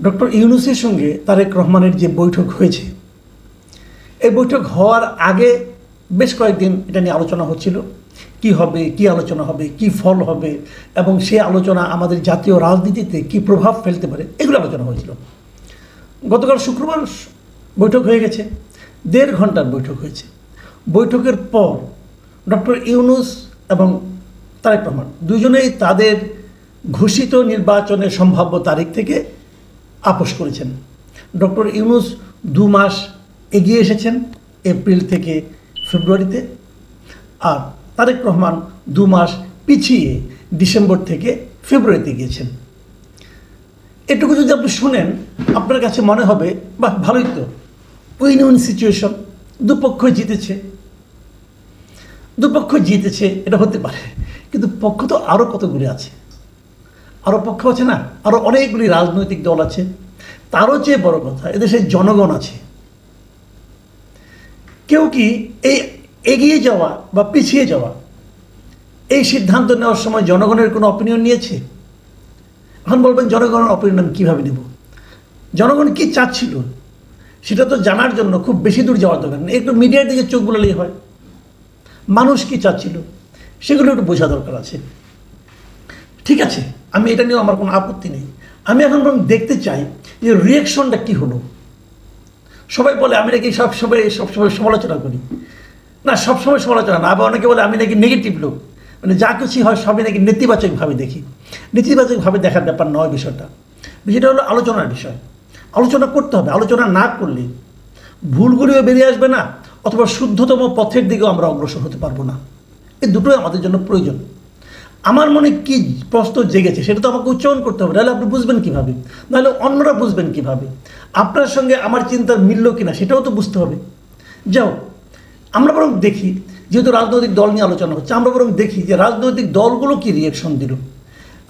Doctor ইউনূসের সঙ্গে তারেক রহমানের যে বৈঠক হয়েছে, এই বৈঠক হওয়ার আগে বেশ কয়েকদিন এটা নিয়ে আলোচনা হচ্ছিল। কি হবে, কি আলোচনা হবে, কি ফল হবে এবং সেই আলোচনা আমাদের জাতীয় রাজনীতিতে কি প্রভাব ফেলতে পারে, এগুলো আলোচনা হয়েছিল। গতকাল শুক্রবার বৈঠক হয়ে গেছে, 1.5 ঘন্টার বৈঠক হয়েছে। বৈঠকের পর ডক্টর ইউনূস এবং তারেক রহমান দুজনেই তাদের ঘোষিত নির্বাচনের সম্ভাব্য তারিখ থেকে আপোস করেছেন। ডক্টর ইউনূস 2 মাস এগিয়ে এসেছেন, এপ্রিল থেকে ফেব্রুয়ারিতে, আর তারেক রহমান 2 মাস পিছিয়ে ডিসেম্বর থেকে ফেব্রুয়ারিতে গিয়েছেন। এটুকু যদি আপনি শুনেন, আপনার কাছে মনে হবে বাহ, ভালোই তো, উইন উইন সিচুয়েশন, দুপক্ষই জিতেছে, এটা হতে পারে। কিন্তু পক্ষ তো আরও কতগুলি আছে, আরও পক্ষ আছে না, আরও অনেকগুলি রাজনৈতিক দল আছে। তারও চেয়ে বড় কথা, এদেশের জনগণ আছে। কেউ কি এই এগিয়ে যাওয়া বা পিছিয়ে যাওয়া, এই সিদ্ধান্ত নেওয়ার সময় জনগণের কোনো অপিনিয়ন নিয়েছে? এখন বলবেন জনগণের অপিনিয়ন কীভাবে নেব? জনগণ কি চাচ্ছিল সেটা তো জানার জন্য খুব বেশি দূর যাওয়ার দরকার নেই, একটু মিডিয়ার দিকে চোখ বুলালেই হয়। মানুষ কি চাচ্ছিল সেগুলো একটু বোঝা দরকার আছে। ঠিক আছে, আমি এটা নিয়েও আমার কোনো আপত্তি নেই। আমি এখন বরং দেখতে চাই যে রিয়াকশনটা কী হলো। সবাই বলে আমি নাকি সবসময় সমালোচনা করি। না, সবসময় সমালোচনা না। আবার অনেকে বলে আমি নাকি নেগেটিভ লোক, মানে যা কিছু হয় সবই নাকি নেতিবাচকভাবে দেখি। নেতিবাচকভাবে দেখার ব্যাপার নয় বিষয়টা হলো আলোচনার বিষয়। আলোচনা করতে হবে। আলোচনা না করলে ভুলগুলিও বেরিয়ে আসবে না, অথবা শুদ্ধতম পথের দিকেও আমরা অগ্রসর হতে পারবো না। এই দুটোই আমাদের জন্য প্রয়োজন। আমার মনে কি প্রশ্ন জেগেছে সেটা তো আমাকে উচ্চারণ করতে হবে, নাহলে আপনি বুঝবেন কীভাবে, নাহলে অন্যরা বুঝবেন কীভাবে, আপনার সঙ্গে আমার চিন্তার মিলল কিনা সেটাও তো বুঝতে হবে। যাও, আমরা বরং দেখি, যেহেতু রাজনৈতিক দল নিয়ে আলোচনা হচ্ছে, আমরা বরং দেখি যে রাজনৈতিক দলগুলো কি রিয়েকশন দিল।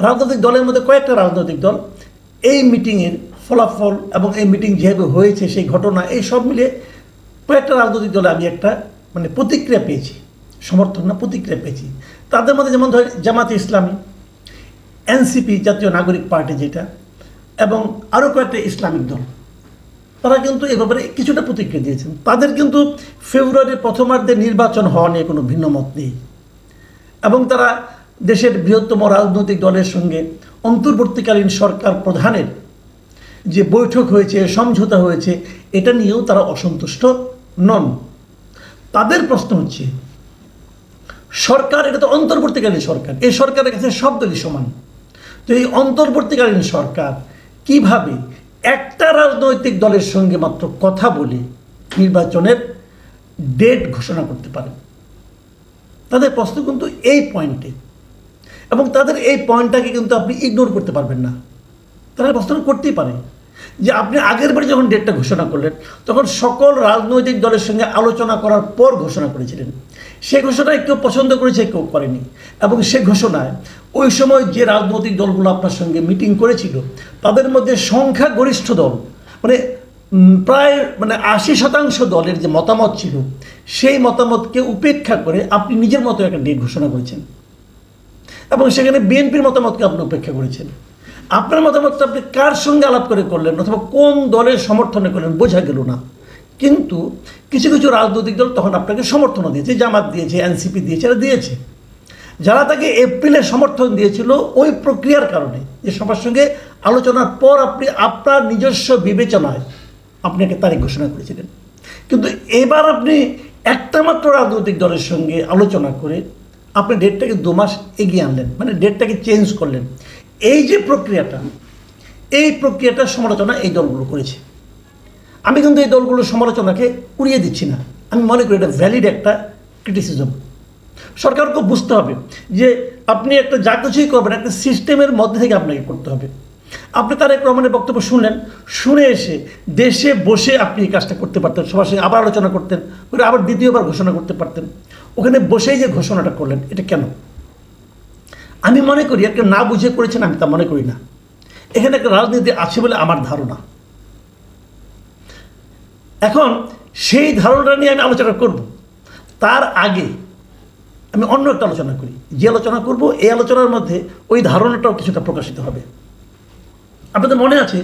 রাজনৈতিক দলের মধ্যে কয়েকটা রাজনৈতিক দল এই মিটিংয়ের ফলাফল এবং এই মিটিং যেভাবে হয়েছে সেই ঘটনা, এই সব মিলে কয়েকটা রাজনৈতিক দলে আমি একটা প্রতিক্রিয়া পেয়েছি, সমর্থন না প্রতিক্রিয়া পেয়েছি। তাদের মধ্যে যেমন ধরেন জামাতে ইসলামী, এনসিপি জাতীয় নাগরিক পার্টি যেটা, এবং আরও কয়েকটা ইসলামিক দল, তারা কিন্তু এ ব্যাপারে কিছুটা প্রতিক্রিয়া দিয়েছেন। তাদের কিন্তু ফেব্রুয়ারির প্রথমার্ধে নির্বাচন হওয়া নিয়ে কোনো ভিন্ন মত নেই, এবং তারা দেশের বৃহত্তম রাজনৈতিক দলের সঙ্গে অন্তর্বর্তীকালীন সরকার প্রধানের যে বৈঠক হয়েছে, সমঝোতা হয়েছে, এটা নিয়েও তারা অসন্তুষ্ট নন। তাদের প্রশ্ন হচ্ছে, সরকার এটা তো অন্তর্বর্তীকালীন সরকার, এই সরকারের কাছে সব দলই সমান। তো এই অন্তর্বর্তীকালীন সরকার কিভাবে একটা রাজনৈতিক দলের সঙ্গে মাত্র কথা বলে নির্বাচনের ডেট ঘোষণা করতে পারে? তাদের প্রশ্ন কিন্তু এই পয়েন্টে, এবং তাদের এই পয়েন্টটাকে কিন্তু আপনি ইগনোর করতে পারবেন না। তারা প্রশ্ন করতেই পারে যে আপনি আগের বারে যখন ডেটটা ঘোষণা করলেন তখন সকল রাজনৈতিক দলের সঙ্গে আলোচনা করার পর ঘোষণা করেছিলেন। সে ঘোষণায় কেউ পছন্দ করেছে, কেউ করেনি, এবং সে ঘোষণায় ওই সময় যে রাজনৈতিক দলগুলো আপনার সঙ্গে মিটিং করেছিল তাদের মধ্যে সংখ্যাগরিষ্ঠ দল, প্রায় 80% দলের যে মতামত ছিল, সেই মতামতকে উপেক্ষা করে আপনি নিজের মতো একটা ডেট ঘোষণা করেছেন, এবং সেখানে বিএনপির মতামতকে আপনি উপেক্ষা করেছেন। আপনার মতামতটা আপনি কার সঙ্গে আলাপ করে করলেন অথবা কোন দলের সমর্থনে করলেন বোঝা গেল না। কিন্তু কিছু কিছু রাজনৈতিক দল তখন আপনাকে সমর্থনও দিয়েছে, জামাত দিয়েছে, এনসিপি দিয়েছে, এরা দিয়েছে। যারা তাকে এপ্রিলে সমর্থন দিয়েছিল ওই প্রক্রিয়ার কারণে, যে সবার সঙ্গে আলোচনার পর আপনি আপনার নিজস্ব বিবেচনায় আপনি একটা তারিখ ঘোষণা করেছিলেন। কিন্তু এবার আপনি একটা মাত্র রাজনৈতিক দলের সঙ্গে আলোচনা করে আপনি ডেটটাকে 2 মাস এগিয়ে আনলেন, ডেটটাকে চেঞ্জ করলেন। এই যে প্রক্রিয়াটা, এই প্রক্রিয়াটার সমালোচনা এই দলগুলো করেছে। আমি কিন্তু এই দলগুলোর সমালোচনাকে উড়িয়ে দিচ্ছি না, আমি মনে করি এটা ভ্যালিড একটা ক্রিটিসিজম। সরকারকে বুঝতে হবে যে আপনি একটা যা কিছুই করবেন একটা সিস্টেমের মধ্যে থেকে আপনাকে করতে হবে। আপনি তারেক রহমানের বক্তব্য শুনলেন, শুনে এসে দেশে বসে আপনি এই কাজটা করতে পারতেন, সবার সঙ্গে আবার আলোচনা করতেন, করে আবার দ্বিতীয়বার ঘোষণা করতে পারতেন। ওখানে বসেই যে ঘোষণাটা করলেন, এটা কেন? আমি মনে করি একটা না বুঝে করেছেন, আমি তা মনে করি না। এখানে একটা রাজনীতি আছে বলে আমার ধারণা। এখন সেই ধারণাটা নিয়ে আমি আলোচনা করব, তার আগে আমি অন্য একটা আলোচনা করি। যে আলোচনা করব এই আলোচনার মধ্যে ওই ধারণাটাও কিছুটা প্রকাশিত হবে। আপনাদের মনে আছে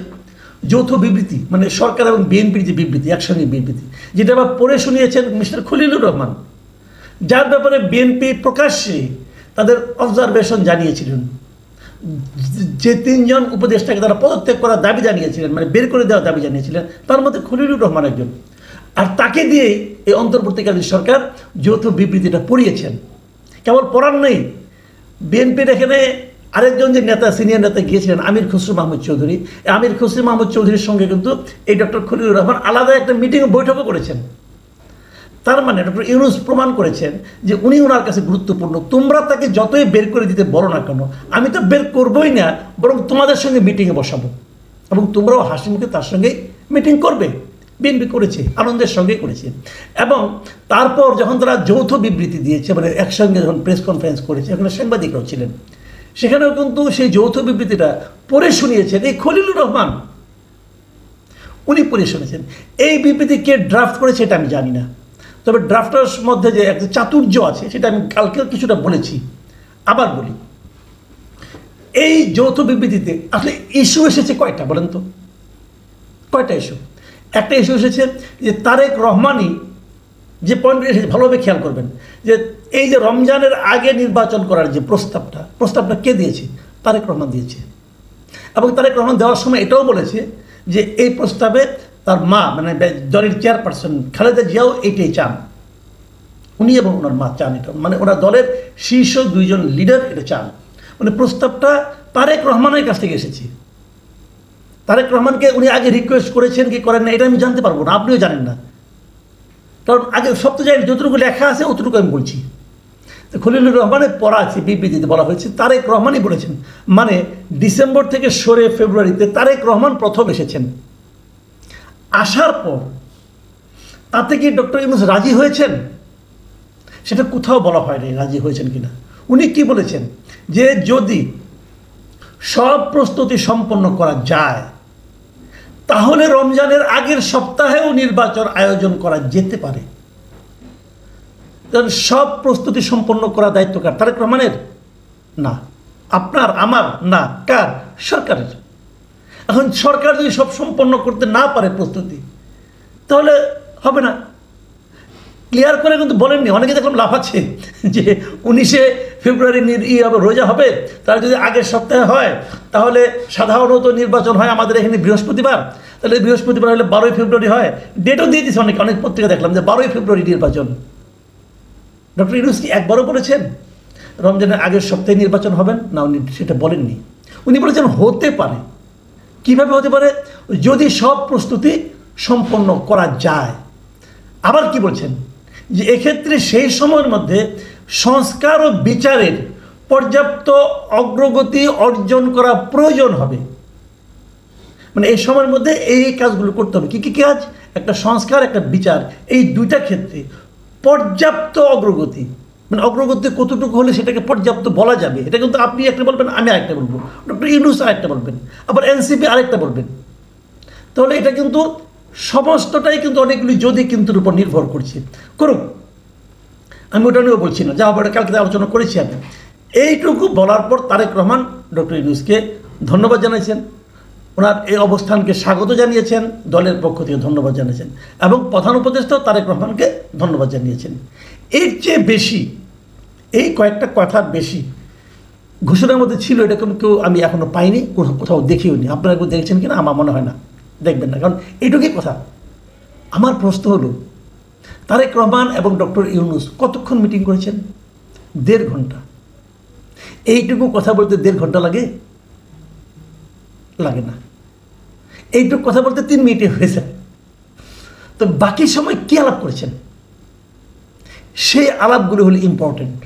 যৌথ বিবৃতি, মানে সরকার এবং বিএনপির যে বিবৃতি, একসঙ্গে বিবৃতি, যেটা আবার পড়ে শুনিয়েছেন মিস্টার খলিলুর রহমান, যার ব্যাপারে বিএনপি প্রকাশ্যে তাদের অবজারভেশন জানিয়েছিলেন। যে 3 জন উপদেষ্টাকে তারা পদত্যাগ করার দাবি জানিয়েছিলেন, মানে বের করে দেওয়ার দাবি জানিয়েছিলেন, তার মধ্যে খলিলুর রহমান একজন। আর তাকে দিয়েই এই অন্তর্বর্তীকালীন সরকার যৌথ বিবৃতিটা পড়িয়েছেন। কেবল পড়ার নেই, বিএনপির এখানে আরেকজন যে নেতা, সিনিয়র নেতা গিয়েছিলেন আমির খসরু মাহমুদ চৌধুরী, আমির খসরু মাহমুদ চৌধুরীর সঙ্গে কিন্তু এই ডক্টর খলিলুর রহমান আলাদা একটা মিটিং বৈঠকও করেছেন। তার মানে ডক্টর ইউনূস প্রমাণ করেছেন যে উনি ওনার কাছে গুরুত্বপূর্ণ। তোমরা তাকে যতই বের করে দিতে বলো না কেন, আমি তো বের করবোই না, বরং তোমাদের সঙ্গে মিটিংয়ে বসাবো এবং তোমরাও হাসি মুখে তার সঙ্গে মিটিং করবে। বিএনপি করেছে, আনন্দের সঙ্গে করেছে। এবং তারপর যখন তারা যৌথ বিবৃতি দিয়েছে, মানে একসঙ্গে যখন প্রেস কনফারেন্স করেছে, এখানে সাংবাদিকরাও ছিলেন, সেখানেও কিন্তু সেই যৌথ বিবৃতিটা পড়ে শুনিয়েছেন এই খলিলুর রহমান, উনি পড়ে শুনেছেন। এই বিবৃতি কে ড্রাফট করেছে এটা আমি জানি না, তবে ড্রাফটার মধ্যে যে একটা চাতুর্য আছে সেটা আমি কালকে কিছুটা বলেছি, আবার বলি। এই যৌথ বিবৃতিতে আসলে ইস্যু এসেছে কয়টা বলেন তো? কয়টা ইস্যু? একটা ইস্যু এসেছে যে তারেক রহমানই যে পয়েন্টগুলো এসেছে ভালোভাবে খেয়াল করবেন, যে এই যে রমজানের আগে নির্বাচন করার যে প্রস্তাবটা কে দিয়েছে? তারেক রহমান দিয়েছে। এবং তারেক রহমান দেওয়ার সময় এটাও বলেছে যে এই প্রস্তাবে তার মা, মানে দলের চেয়ারপারসন খালেদা জিয়াও এইটাই চান, উনি এবং ওনার মা চান এটা, মানে ওনার দলের শীর্ষ 2 জন লিডার এটা চান। মানে প্রস্তাবটা তারেক রহমানের কাছ থেকে এসেছে। তারেক রহমানকে উনি আগে রিকোয়েস্ট করেছেন কি করেন না এটা আমি জানতে পারবো না, আপনিও জানেন না, কারণ আগে সব তো জানি, যতটুকু লেখা আছে অতটুকু আমি বলছি। তো খলিলুর রহমানের পড়া আছে, বিবৃতিতে বলা হয়েছে তারেক রহমানই বলেছেন, মানে ডিসেম্বর থেকে সরে ফেব্রুয়ারিতে তারেক রহমান প্রথম এসেছেন। আসার পর তাতে কি ডক্টর ইউনূস রাজি হয়েছেন? সেটা কোথাও বলা হয়নি রাজি হয়েছেন কিনা। উনি কি বলেছেন যে যদি সব প্রস্তুতি সম্পন্ন করা যায় তাহলে রমজানের আগের সপ্তাহেও নির্বাচন আয়োজন করা যেতে পারে। কারণ সব প্রস্তুতি সম্পন্ন করা দায়িত্ব কার? তারেক রহমানের না, আপনার, আমার না, কার? সরকারের। এখন সরকার যদি সব সম্পন্ন করতে না পারে প্রস্তুতি, তাহলে হবে না। ক্লিয়ার করে কিন্তু বলেননি, অনেকে দেখলাম লাফাচ্ছে যে 19শে ফেব্রুয়ারি রোজা হবে, তার যদি আগের সপ্তাহে হয় তাহলে সাধারণত নির্বাচন হয় আমাদের এখানে বৃহস্পতিবার, তাহলে বৃহস্পতিবার হলে 12ই ফেব্রুয়ারি হয়। ডেটও দিয়ে দিচ্ছে অনেক পত্রিকা দেখলাম যে 12ই ফেব্রুয়ারি নির্বাচন। ডক্টর ইউনূস কি একবারও বলেছেন রমজানের আগের সপ্তাহে নির্বাচন হবেন? না, উনি সেটা বলেননি। উনি বলেছেন হতে পারে। কিভাবে হতে পারে? যদি সব প্রস্তুতি সম্পন্ন করা যায়। আবার কি বলছেন যে এক্ষেত্রে সেই সময়ের মধ্যে সংস্কার ও বিচারের পর্যাপ্ত অগ্রগতি অর্জন করা প্রয়োজন হবে। মানে এই সময়ের মধ্যে এই কাজগুলো করতে হবে। কী কী কাজ? একটা সংস্কার, একটা বিচার, এই দুইটা ক্ষেত্রে পর্যাপ্ত অগ্রগতি। মানে অগ্রগতি কতটুকু হলে সেটাকে পর্যাপ্ত বলা যাবে, এটা কিন্তু আপনি একটা বলবেন, আমি আরেকটা বলবো, ডক্টর ইউনূস আরেকটা বলবেন, আবার এনসিপি আরেকটা বলবেন। তাহলে এটা কিন্তু সমস্তটাই কিন্তু অনেকগুলি যদি কিন্তুর উপর নির্ভর করছে। করুক, আমি ওটা নিয়েও বলছি না, যা হবে কালকে আলোচনা করেছি আমি। এইটুকু বলার পর তারেক রহমান ডক্টর ইউনূসকে ধন্যবাদ জানিয়েছেন, ওনার এই অবস্থানকে স্বাগত জানিয়েছেন, দলের পক্ষ থেকে ধন্যবাদ জানিয়েছেন, এবং প্রধান উপদেষ্টাও তারেক রহমানকে ধন্যবাদ জানিয়েছেন। এর চেয়ে বেশি, এই কয়েকটা কথার বেশি ঘোষণার মধ্যে ছিল, এটা কেউ আমি এখনও পাইনি, কোথাও দেখিও নি। আপনারা কেউ দেখেছেন কিনা আমার মনে হয় না, দেখবেন না, কারণ এইটুকুই কথা। আমার প্রশ্ন হলো তারেক রহমান এবং ডক্টর ইউনূস কতক্ষণ মিটিং করেছেন? 1.5 ঘন্টা। এইটুকু কথা বলতে 1.5 ঘন্টা লাগে? লাগে না। এইটুকু কথা বলতে 3 মিনিটে হয়ে যায়। তো বাকি সময় কী আলাপ করেছেন? সেই আলাপগুলো হলো ইম্পর্টেন্ট,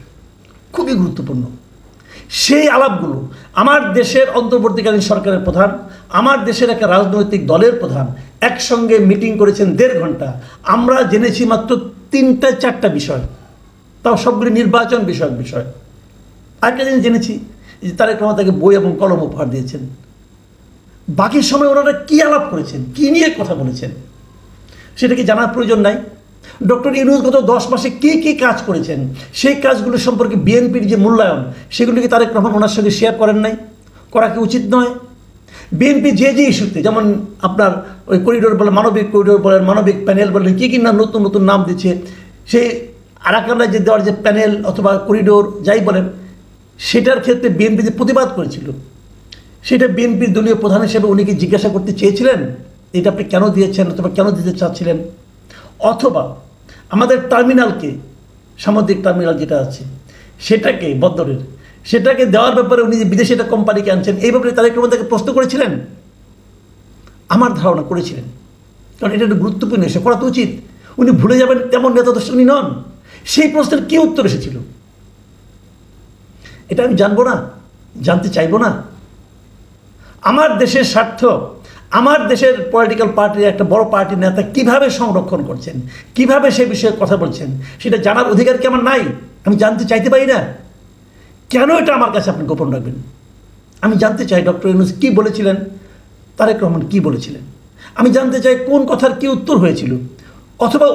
খুবই গুরুত্বপূর্ণ। সেই আলাপগুলো আমার দেশের অন্তর্বর্তীকালীন সরকারের প্রধান, আমার দেশের একটা রাজনৈতিক দলের প্রধান একসঙ্গে মিটিং করেছেন 1.5 ঘন্টা। আমরা জেনেছি মাত্র 3-4টা বিষয়, তাও সবগুলি নির্বাচন বিষয়ক বিষয়। আরেকটা জিনিস জেনেছি যে তারেক রহমান তাকে বই এবং কলম উপহার দিয়েছেন। বাকি সময় ওনারা কী আলাপ করেছেন, কী নিয়ে কথা বলেছেন, সেটা কি জানার প্রয়োজন নাই? ডক্টর ইউনূস গত 10 মাসে কী কী কাজ করেছেন, সেই কাজগুলো সম্পর্কে বিএনপির যে মূল্যায়ন, সেগুলিকে তারেক রহমান ওনার সঙ্গে শেয়ার করেন নাই? করা কি উচিত নয়? বিএনপি যে ইস্যুতে, যেমন আপনার ওই করিডোর বলে, মানবিক করিডোর বলেন, মানবিক প্যানেল বলেন, কী না নতুন নতুন নাম দিচ্ছে, সেই আরাকানায় যে দেওয়ার যে প্যানেল অথবা করিডোর যাই বলেন, সেটার ক্ষেত্রে বিএনপি যে প্রতিবাদ করেছিল, সেটা বিএনপির দলীয় প্রধান হিসেবে উনি কি জিজ্ঞাসা করতে চেয়েছিলেন এটা আপনি কেন দিয়েছেন অথবা কেন দিতে চাচ্ছিলেন? অথবা আমাদের টার্মিনালকে, সামুদ্রিক টার্মিনাল যেটা আছে সেটাকে, বন্দরের, সেটাকে দেওয়ার ব্যাপারে উনি যে বিদেশি একটা কোম্পানিকে আনছেন, এই ব্যাপারে তারেক রহমান তাকে প্রশ্ন করেছিলেন? আমার ধারণা করেছিলেন, কারণ এটা একটা গুরুত্বপূর্ণ এসে করা তো উচিত। উনি ভুলে যাবেন তেমন নেতা তো উনি নন। সেই প্রশ্নের কী উত্তর এসেছিল এটা আমি জানবো না, জানতে চাইবো না? আমার দেশের স্বার্থ, আমার দেশের পলিটিক্যাল পার্টির একটা বড় পার্টির নেতা কীভাবে সংরক্ষণ করছেন, কিভাবে সে বিষয়ে কথা বলছেন, সেটা জানার অধিকার কি আমার নাই? আমি জানতে চাইতে পারি না? কেন এটা আমার কাছে আপনি গোপন রাখবেন? আমি জানতে চাই ডক্টর ইউনূস কী বলেছিলেন, তারেক রহমান কী বলেছিলেন। আমি জানতে চাই কোন কথার কী উত্তর হয়েছিল, অথবা